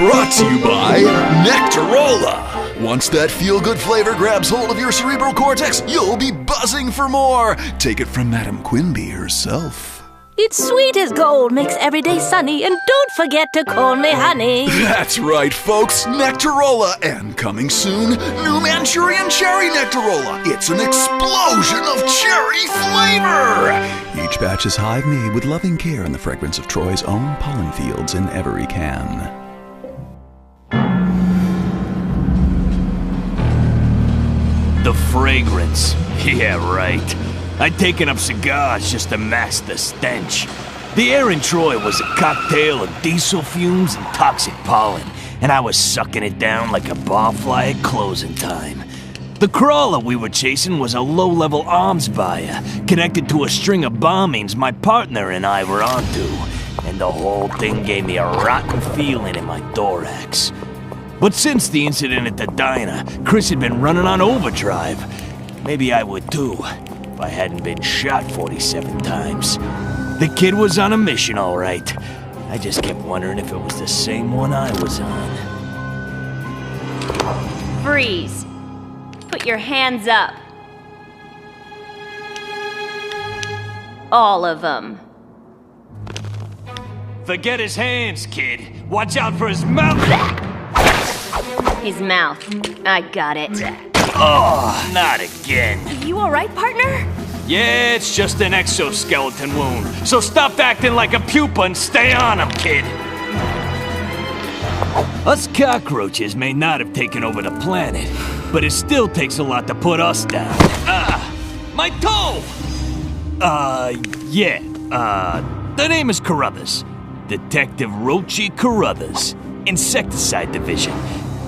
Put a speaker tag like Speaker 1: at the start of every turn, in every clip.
Speaker 1: Brought to you by Nectarola. Once that feel-good flavor grabs hold of your cerebral cortex, you'll be buzzing for more. Take it from Madam Quimby herself.
Speaker 2: It's sweet as gold, makes every day sunny, and don't forget to call me honey.
Speaker 1: That's right, folks. Nectarola, and coming soon, new Manchurian Cherry Nectarola. It's an explosion of cherry flavor. Each batch is hive-made with loving care and the fragrance of Troy's own pollen fields in every can.
Speaker 3: The fragrance. Yeah, right. I'd taken up cigars just to mask the stench. The air in Troy was a cocktail of diesel fumes and toxic pollen, and I was sucking it down like a barfly at closing time. The crawler we were chasing was a low-level arms buyer, connected to a string of bombings my partner and I were onto, and the whole thing gave me a rotten feeling in my thorax. But since the incident at the diner, Chris had been running on overdrive. Maybe I would too, if I hadn't been shot 47 times. The kid was on a mission, all right. I just kept wondering if it was the same one I was on.
Speaker 4: Freeze. Put your hands up. All of them.
Speaker 3: Forget his hands, kid. Watch out for his mouth.
Speaker 4: His mouth. I got it.
Speaker 3: Oh, not again.
Speaker 4: You all right, partner?
Speaker 3: Yeah, it's just an exoskeleton wound. So stop acting like a pupa and stay on him, kid. Us cockroaches may not have taken over the planet, but it still takes a lot to put us down. Ah! My toe! The name is Carruthers. Detective Roachy Carruthers, Insecticide Division.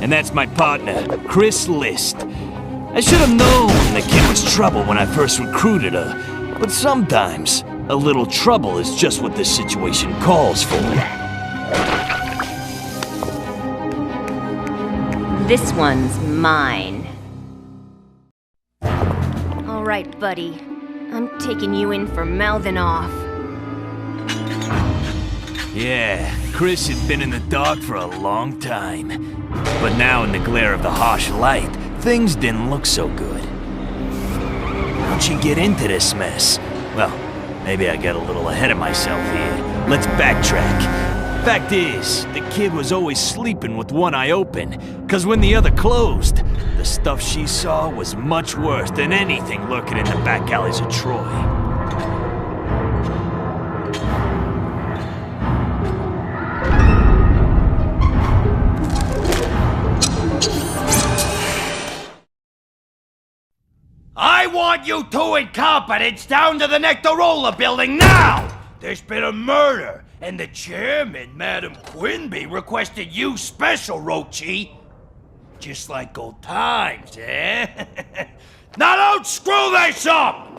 Speaker 3: And that's my partner, Chris List. I should have known the kid was trouble when I first recruited her, but sometimes a little trouble is just what this situation calls for.
Speaker 4: This one's mine. All right, buddy. I'm taking you in for mouthing off.
Speaker 3: Yeah, Chris had been in the dark for a long time. But now in the glare of the harsh light, things didn't look so good. How'd you get into this mess? Well, maybe I got a little ahead of myself here. Let's backtrack. Fact is, the kid was always sleeping with one eye open, 'cause when the other closed, the stuff she saw was much worse than anything lurking in the back alleys of Troy.
Speaker 5: I want you two incompetents down to the Nectarola building now! There's been a murder, and the chairman, Madam Quimby, requested you special, Roachy. Just like old times, eh? Now don't screw this up!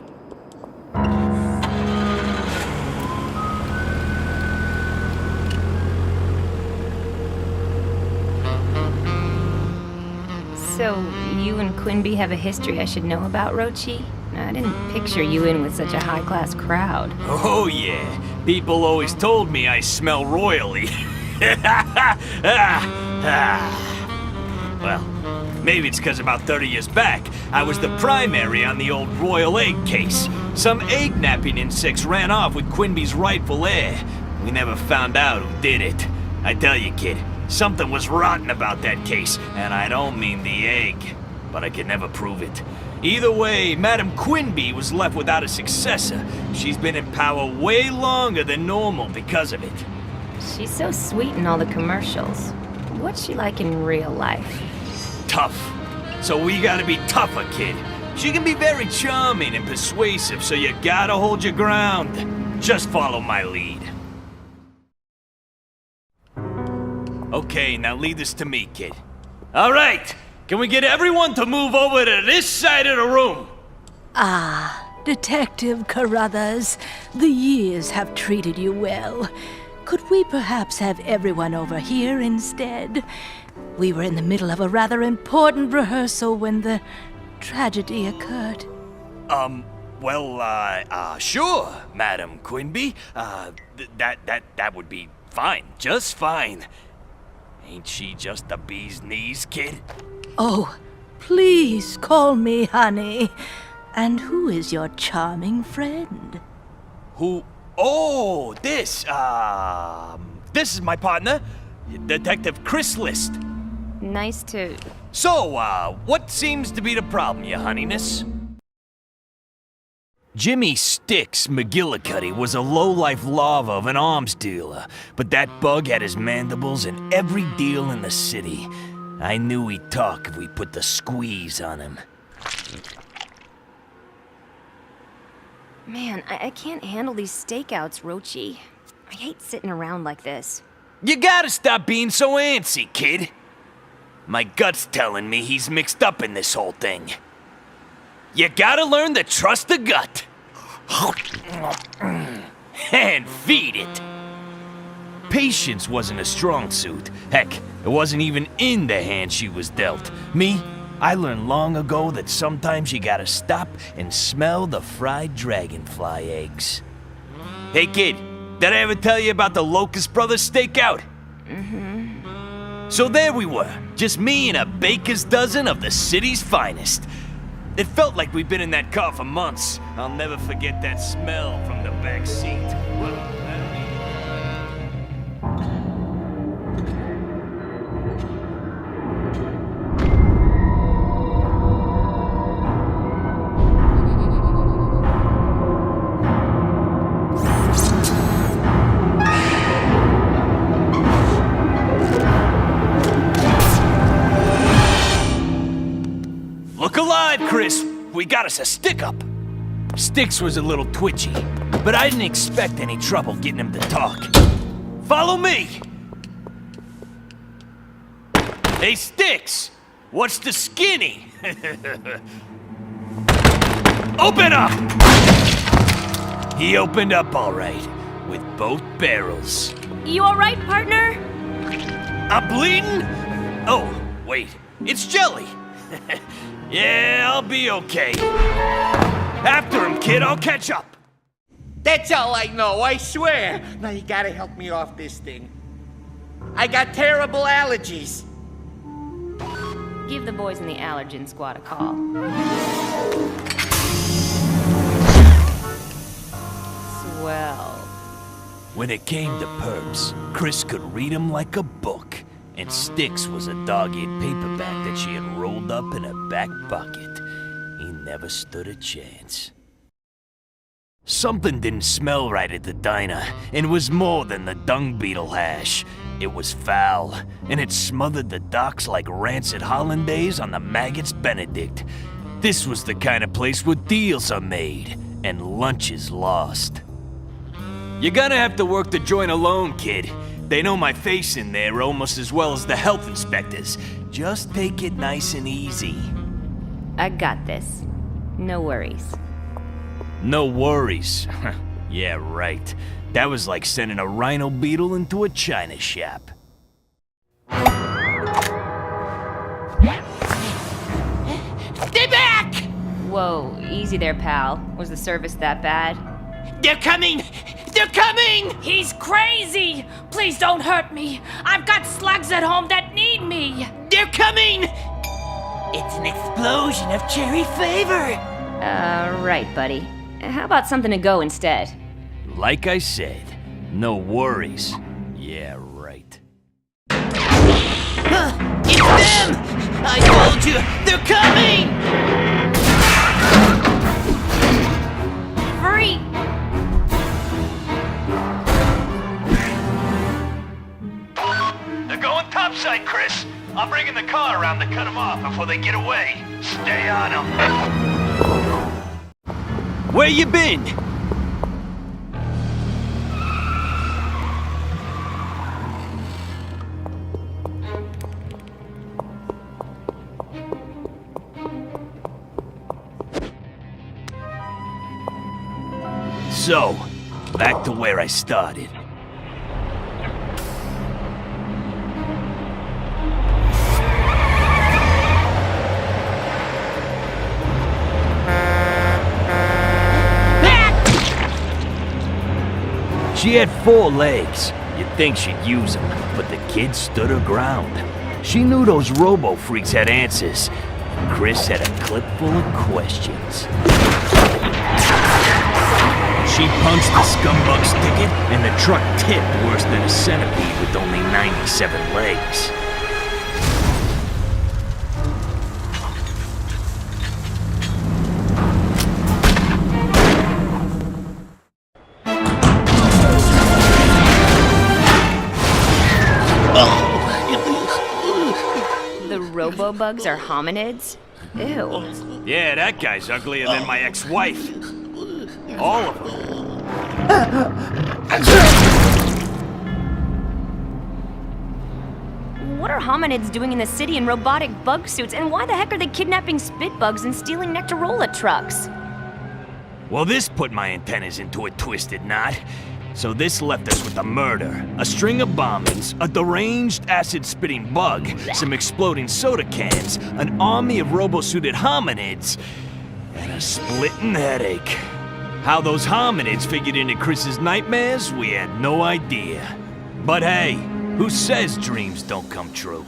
Speaker 4: So, you and Quimby have a history I should know about, Roachy? I didn't picture you in with such a high-class crowd.
Speaker 3: Oh yeah, people always told me I smell royally. Well, maybe it's because about 30 years back, I was the primary on the old royal egg case. Some egg-napping insects ran off with Quimby's rightful heir. We never found out who did it. I tell you, kid, something was rotten about that case, and I don't mean the egg, but I could never prove it. Either way, Madam Quimby was left without a successor. She's been in power way longer than normal because of it.
Speaker 4: She's so sweet in all the commercials. What's she like in real life?
Speaker 3: Tough. So we gotta be tougher, kid. She can be very charming and persuasive, so you gotta hold your ground. Just follow my lead. Okay, now leave this to me, kid. All right, can we get everyone to move over to this side of the room?
Speaker 2: Ah, Detective Carruthers, the years have treated you well. Could we perhaps have everyone over here instead? We were in the middle of a rather important rehearsal when the tragedy occurred.
Speaker 3: Sure, Madam Quimby. That would be fine, just fine. Ain't she just the bee's knees, kid?
Speaker 2: Oh, please call me honey. And who is your charming friend?
Speaker 3: Who? Oh, this is my partner, Detective Chris List.
Speaker 4: Nice to...
Speaker 3: So, what seems to be the problem, your honeyness? Jimmy Sticks McGillicuddy was a low-life larva of an arms dealer, but that bug had his mandibles in every deal in the city. I knew he'd talk if we put the squeeze on him.
Speaker 4: Man, I can't handle these stakeouts, Rochi. I hate sitting around like this.
Speaker 3: You gotta stop being so antsy, kid. My gut's telling me he's mixed up in this whole thing. You gotta learn to trust the gut. And feed it. Patience wasn't a strong suit. Heck, it wasn't even in the hand she was dealt. Me, I learned long ago that sometimes you gotta stop and smell the fried dragonfly eggs. Hey kid, did I ever tell you about the Locust Brothers stakeout? Mm-hmm. So there we were, just me and a baker's dozen of the city's finest. It felt like we'd been in that car for months. I'll never forget that smell from the back seat. Look alive, Chris! We got us a stick-up! Sticks was a little twitchy, but I didn't expect any trouble getting him to talk. Follow me! Hey, Sticks! What's the skinny? Open up! He opened up all right, with both barrels.
Speaker 4: You alright, partner?
Speaker 3: I'm bleeding? Oh, wait, it's jelly! Yeah, I'll be okay. After him, kid, I'll catch up.
Speaker 6: That's all I know, I swear. Now you gotta help me off this thing. I got terrible allergies.
Speaker 4: Give the boys in the allergen squad a call. Swell.
Speaker 3: When it came to perps, Chris could read 'em like a book. And Sticks was a dog-eared paperback that she had rolled up in her back pocket. He never stood a chance. Something didn't smell right at the diner, and it was more than the dung beetle hash. It was foul, and it smothered the docks like rancid hollandaise on the maggot's Benedict. This was the kind of place where deals are made, and lunches lost. You're gonna have to work the joint alone, kid. They know my face in there almost as well as the health inspectors. Just take it nice and easy.
Speaker 4: I got this. No worries.
Speaker 3: No worries. Yeah, right. That was like sending a rhino beetle into a china shop.
Speaker 6: They're back!
Speaker 4: Whoa, easy there, pal. Was the service that bad?
Speaker 6: They're coming! They're coming!
Speaker 2: He's crazy! Please don't hurt me! I've got slugs at home that need me!
Speaker 6: They're coming! It's an explosion of cherry flavor!
Speaker 4: Right, buddy. How about something to go instead?
Speaker 3: Like I said, no worries. Yeah, right.
Speaker 6: It's them! I told you! They're coming!
Speaker 4: Hurry!
Speaker 3: They're going topside, Chris. I'm bringing the car around to cut them off before they get away. Stay on them. Where you been? So, back to where I started. She had 4 legs, You'd think she'd use them, but the kid stood her ground. She knew those robo-freaks had answers, and Chris had a clip full of questions. She punched the scumbug's ticket, and the truck tipped worse than a centipede with only 97 legs.
Speaker 4: The robo-bugs are hominids? Ew.
Speaker 3: Yeah, that guy's uglier than my ex-wife. All of them.
Speaker 4: What are hominids doing in the city in robotic bug suits, and why the heck are they kidnapping spit bugs and stealing Nectarola trucks?
Speaker 3: Well, this put my antennas into a twisted knot. So this left us with a murder, a string of bombings, a deranged acid-spitting bug, some exploding soda cans, an army of robo-suited hominids, and a splitting headache. How those hominids figured into Chris's nightmares, we had no idea. But hey, who says dreams don't come true?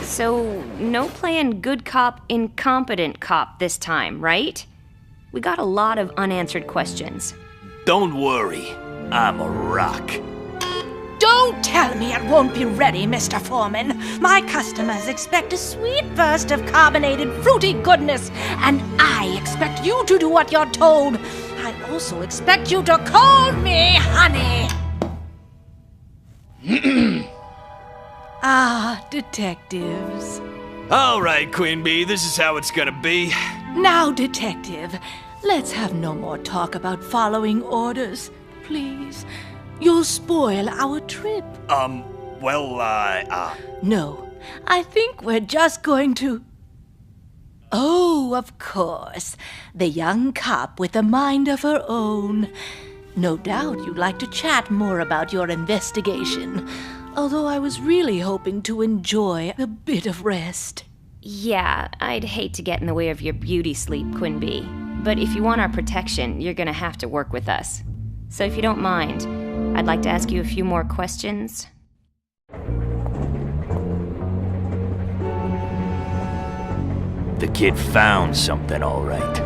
Speaker 4: So, no playing good cop, incompetent cop this time, right? We got a lot of unanswered questions.
Speaker 3: Don't worry, I'm a rock.
Speaker 2: Don't tell me it won't be ready, Mr. Foreman. My customers expect a sweet burst of carbonated, fruity goodness, and I expect you to do what you're told. I also expect you to call me honey. Ah, detectives.
Speaker 3: All right, Queen this is how it's gonna be.
Speaker 2: Now, detective, let's have no more talk about following orders, please. You'll spoil our trip. No, I think we're just going to... Oh, of course. The young cop with a mind of her own. No doubt you'd like to chat more about your investigation, although I was really hoping to enjoy a bit of rest.
Speaker 4: Yeah, I'd hate to get in the way of your beauty sleep, Quinby. But if you want our protection, you're gonna have to work with us. So if you don't mind, I'd like to ask you a few more questions.
Speaker 3: The kid found something, all right.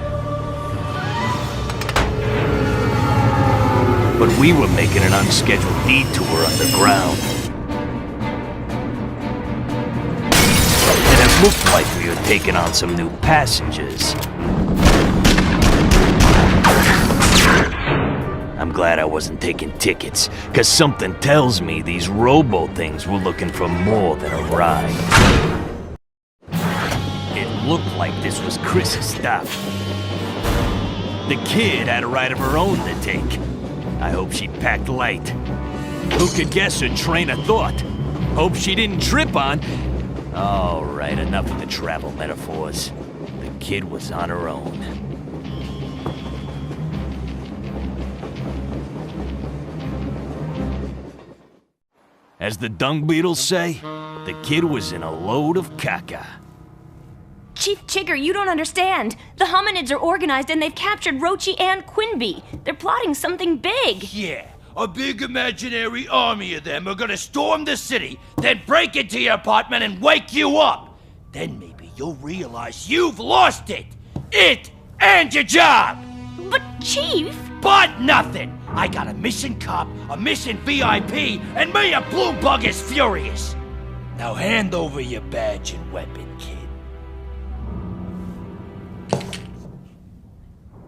Speaker 3: But we were making an unscheduled detour underground. And it looked like we were taking on some new passengers. I'm glad I wasn't taking tickets, cause something tells me these robo-things were looking for more than a ride. It looked like this was Chris's stop. The kid had a ride of her own to take. I hope she packed light. Who could guess her train of thought? Hope she didn't trip on... All right, enough of the travel metaphors. The kid was on her own. As the dung beetles say, the kid was in a load of caca.
Speaker 4: Chief Chigger, you don't understand. The hominids are organized and they've captured Rochi and Quinby. They're plotting something big.
Speaker 5: Yeah, a big imaginary army of them are gonna storm the city, then break into your apartment and wake you up. Then maybe you'll realize you've lost it. It and your job.
Speaker 4: But Chief...
Speaker 5: But nothing. I got a missing cop, a missing VIP, and me a blue bug is furious. Now hand over your badge and weapon, kid.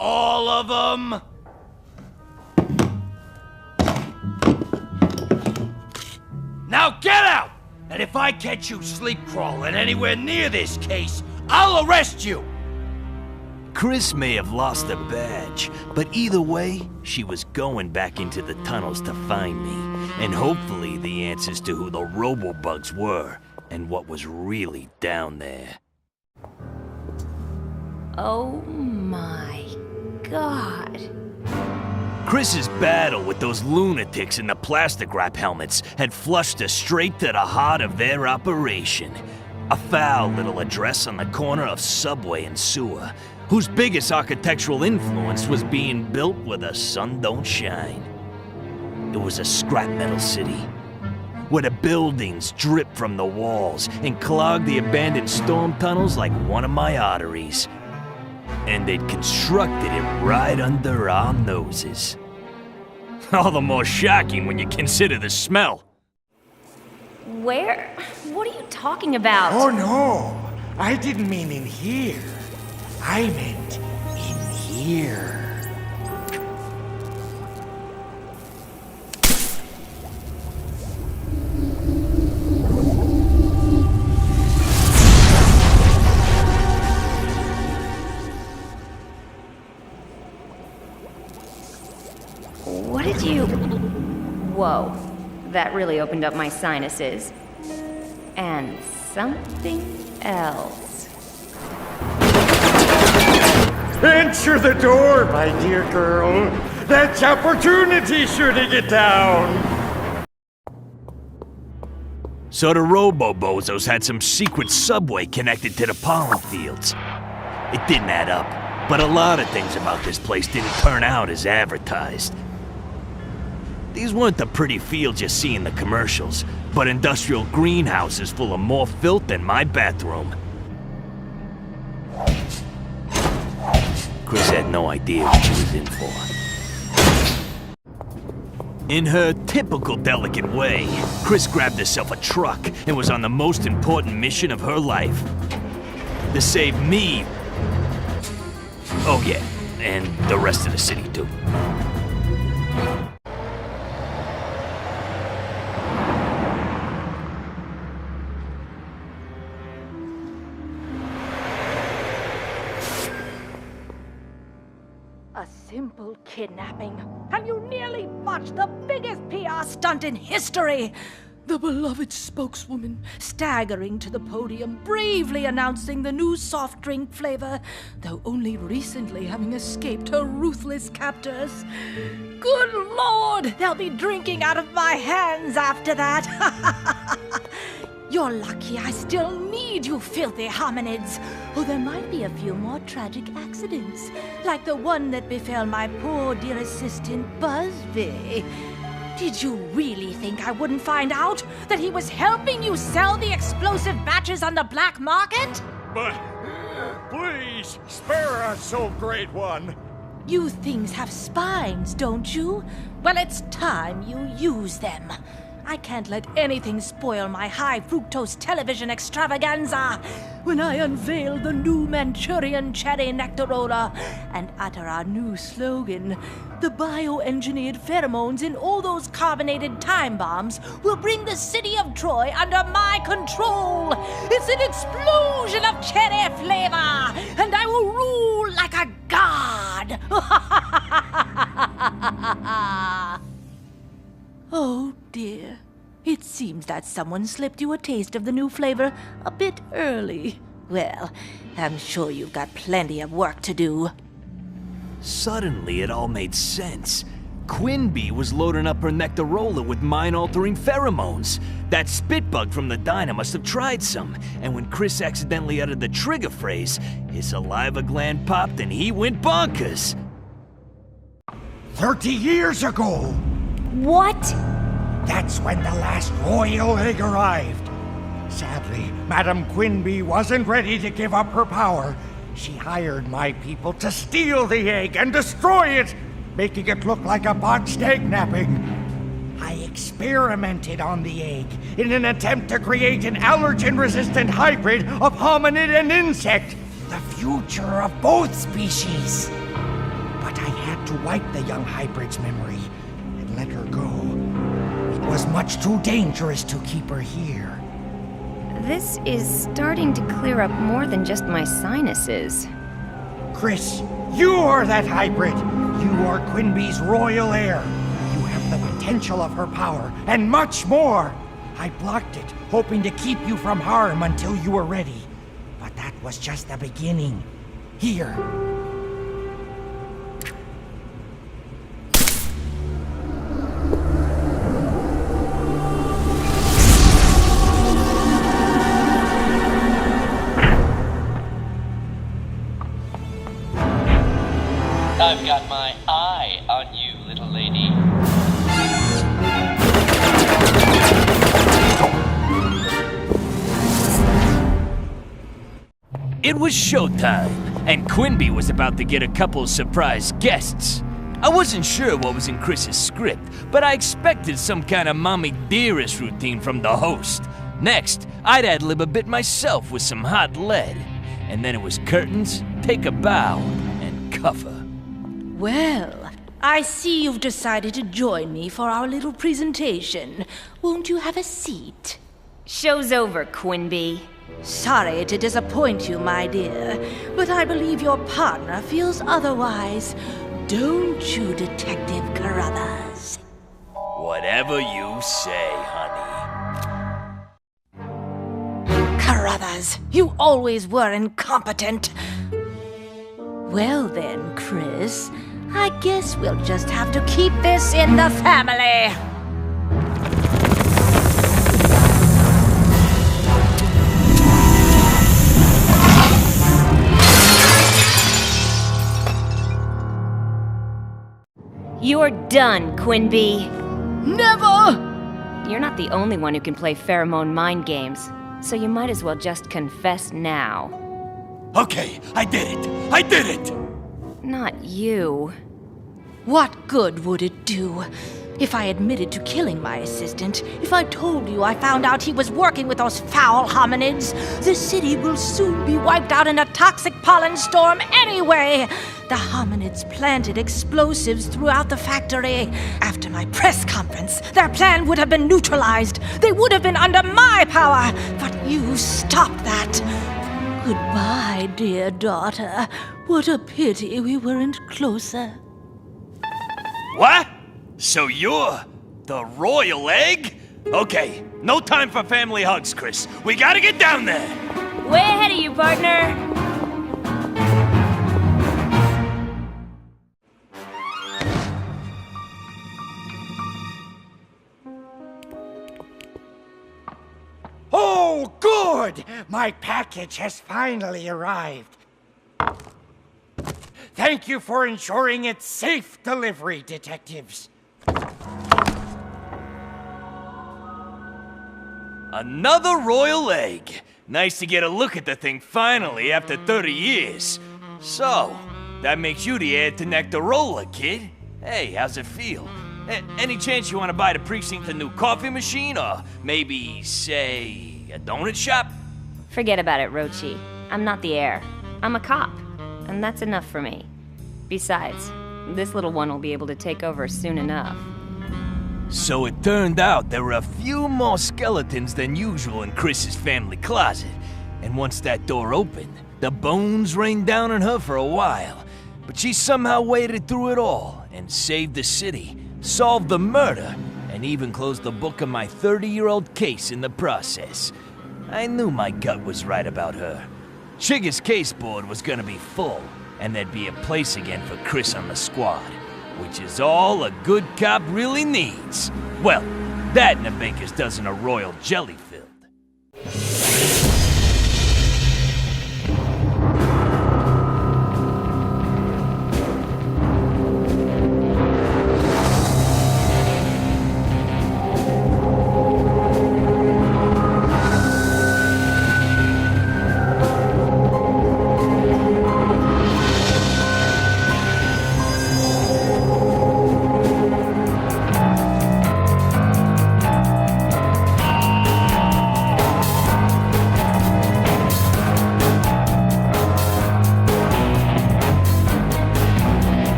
Speaker 5: All of them. Now get out! And if I catch you sleep crawling anywhere near this case, I'll arrest you!
Speaker 3: Chris may have lost a badge, but either way, she was going back into the tunnels to find me, and hopefully the answers to who the robo-bugs were, and what was really down there.
Speaker 4: Oh my God.
Speaker 3: Chris's battle with those lunatics in the plastic wrap helmets had flushed us straight to the heart of their operation. A foul little address on the corner of Subway and Sewer, whose biggest architectural influence was being built where the sun don't shine. It was a scrap metal city, where the buildings drip from the walls and clog the abandoned storm tunnels like one of my arteries. And they'd constructed it right under our noses. All the more shocking when you consider the smell.
Speaker 4: Where? What are you talking about?
Speaker 6: Oh no, I didn't mean in here. I meant in here.
Speaker 4: What did you... Whoa, that really opened up my sinuses. And something else.
Speaker 6: Answer the door, my dear girl. That's opportunity shooting it down.
Speaker 3: So the Robo-Bozos had some secret subway connected to the pollen fields. It didn't add up, but a lot of things about this place didn't turn out as advertised. These weren't the pretty fields you see in the commercials, but industrial greenhouses full of more filth than my bathroom. Chris had no idea what she was in for. In her typical delicate way, Chris grabbed herself a truck and was on the most important mission of her life. To save me. Oh yeah, and the rest of the city too.
Speaker 2: A simple kidnapping, and you nearly botched the biggest PR stunt in history! The beloved spokeswoman staggering to the podium, bravely announcing the new soft drink flavor, though only recently having escaped her ruthless captors. Good Lord, they'll be drinking out of my hands after that! You're lucky I still need you filthy hominids, or there might be a few more tragic accidents, like the one that befell my poor dear assistant Busby. Did you really think I wouldn't find out that he was helping you sell the explosive batches on the black market?
Speaker 6: But please spare us, oh great one.
Speaker 2: You things have spines, don't you? Well, it's time you use them. I can't let anything spoil my high-fructose television extravaganza when I unveil the new Manchurian cherry nectarola and utter our new slogan. The bioengineered pheromones in all those carbonated time bombs will bring the city of Troy under my control. It's an explosion of cherry flavor, and I will rule like a god. Oh dear. It seems that someone slipped you a taste of the new flavor a bit early. Well, I'm sure you've got plenty of work to do.
Speaker 3: Suddenly it all made sense. Quinby was loading up her nectarola with mind-altering pheromones. That spit bug from the diner must have tried some, and when Chris accidentally uttered the trigger phrase, his saliva gland popped and he went bonkers.
Speaker 6: 30 years ago!
Speaker 4: What?
Speaker 6: That's when the last royal egg arrived. Sadly, Madame Quinby wasn't ready to give up her power. She hired my people to steal the egg and destroy it, making it look like a botched egg napping. I experimented on the egg in an attempt to create an allergen-resistant hybrid of hominid and insect, the future of both species. But I had to wipe the young hybrid's memory and let her go. It was much too dangerous to keep her here.
Speaker 4: This is starting to clear up more than just my sinuses.
Speaker 6: Chris, you are that hybrid. You are Quinby's royal heir. You have the potential of her power, and much more. I blocked it, hoping to keep you from harm until you were ready. But that was just the beginning. Here.
Speaker 3: It was showtime, and Quinby was about to get a couple surprise guests. I wasn't sure what was in Chris's script, but I expected some kind of mommy dearest routine from the host. Next, I'd ad-lib a bit myself with some hot lead. And then it was curtains, take a bow, and cover.
Speaker 2: Well, I see you've decided to join me for our little presentation. Won't you have a seat?
Speaker 4: Show's over, Quinby.
Speaker 2: Sorry to disappoint you, my dear, but I believe your partner feels otherwise. Don't you, Detective Carruthers?
Speaker 3: Whatever you say, honey.
Speaker 2: Carruthers, you always were incompetent. Well then, Chris, I guess we'll just have to keep this in the family.
Speaker 4: You're done, Quinby.
Speaker 2: Never!
Speaker 4: You're not the only one who can play pheromone mind games, so you might as well just confess now.
Speaker 5: Okay, I did it! I did it!
Speaker 4: Not you.
Speaker 2: What good would it do? If I admitted to killing my assistant, if I told you I found out he was working with those foul hominids, the city will soon be wiped out in a toxic pollen storm anyway! The hominids planted explosives throughout the factory. After my press conference, their plan would have been neutralized. They would have been under my power, but you stopped that. Goodbye, dear daughter. What a pity we weren't closer.
Speaker 3: What? So you're the royal egg? Okay, no time for family hugs, Chris. We gotta get down there.
Speaker 4: Way ahead of you, partner.
Speaker 6: Oh, good! My package has finally arrived. Thank you for ensuring its safe delivery, detectives.
Speaker 3: Another royal egg. Nice to get a look at the thing finally after 30 years. So, that makes you the heir to Nectarola, kid. Hey, how's it feel? Any chance you want to buy the precinct a new coffee machine, or maybe, say, a donut shop?
Speaker 4: Forget about it, Rochi. I'm not the heir. I'm a cop, and that's enough for me. Besides, this little one will be able to take over soon enough.
Speaker 3: So it turned out there were a few more skeletons than usual in Chris's family closet. And once that door opened, the bones rained down on her for a while. But she somehow waded through it all and saved the city, solved the murder, and even closed the book of my 30-year-old case in the process. I knew my gut was right about her. Chigga's case board was gonna be full, and there'd be a place again for Chris on the squad. Which is all a good cop really needs. Well, that and a baker's dozen of royal jellyfish.